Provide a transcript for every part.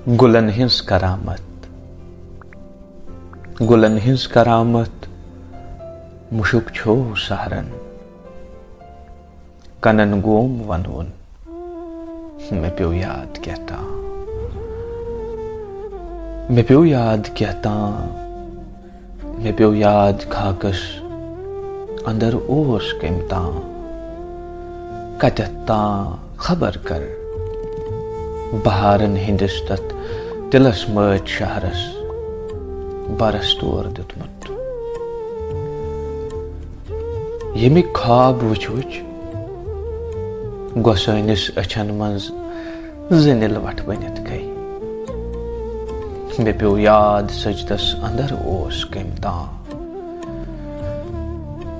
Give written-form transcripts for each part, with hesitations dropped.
گلن ہنز کرامت گلن ہنز کرامت مشک چھو سہرن کنن گوم ونون مے پیو یاد کہتا مے پیو یاد کہتا مے پیو یاد کھاکس اندر اوس کم تاں کتت تاں خبر کر بہارن ہندس تت دلس مت شہرس برس تور دتمت یمیک خواب وچ وچ گوسٲنِس أچھن منٛز زٕنِل وٹھ بٔنِتھ گٔے مےٚ پیوٚو یاد سجدس اندر اوس کٔمۍ تاں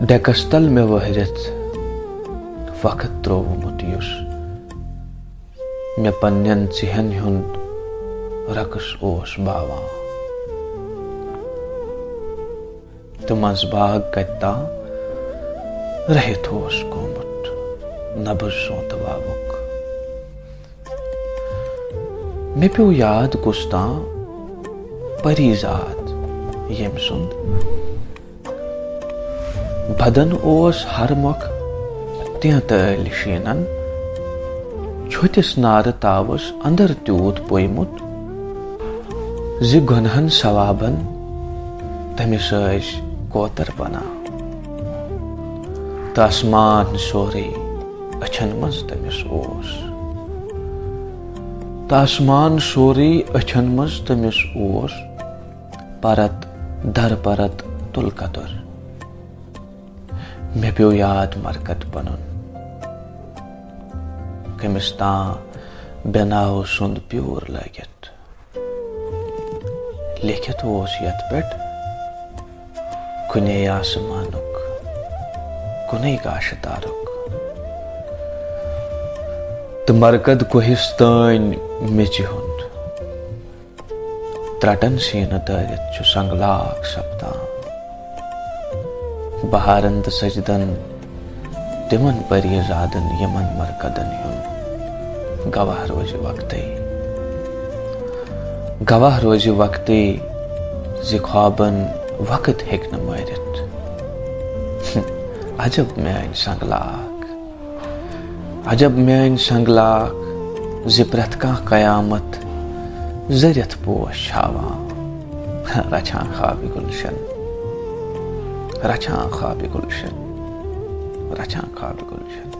ڈیکس تل مےٚ ؤہرِتھ وقت تروومُت یُس مےٚ پننٮ۪ن ژِہٮ۪ن ہُنٛد رقص اوس باوان تہٕ منٛزباگ کتہِ تاں رٔہِتھ اوس گوٚمُت نبض سونتہٕ واوُک مےٚ پیوٚو یاد کُس تاں پری ذات ییٚمۍ سُنٛد بدن اوس ہرمۄکھ تینتٲلۍ شیٖنن چھُٹِس نارٕ تاوس اندر تیوٗت پویمُت زِ گۄنہن ثوابن تٔمِس ٲسۍ کوتر بنان تہٕ آسمان سورُے أچھن منٛز تٔمِس اوس تہٕ آسمان سورُے أچھن منٛز تٔمِس اوس پرت در پرت تُل کتُر مےٚ پیوٚو یاد مرکت پنُن کٔمِس تاں بیناو سُنٛد پیوٗر لٲگِتھ لیکھِتھ اوس یتھ پٮ۪ٹھ کُنے آسمانُک کُنے گاشہٕ تارُک تہٕ مرکد کوہِس تانۍ میژِ ہُنٛد ترٹن سیٖنہٕ دٲرِتھ چھُ سنگلاخ سپدان بہارن تہٕ سجدن تِمن پری زادن یمن مرکدن ہُنٛد گواہ روزِ وقتے گواہ روزِ وقتے زِ خوابن وقت ہیٚکہِ نہٕ مٲرِتھ عجب میٲنۍ سنگلاخ عجب میٲنۍ سنگلاخ زِ پرٛٮ۪تھ کانٛہہ قیامت زٔرِتھ پوش ہاوان رچھان خوابہِ گُلشن رچھان خوابہِ گُلشن رچھان خوابہِ گُلشن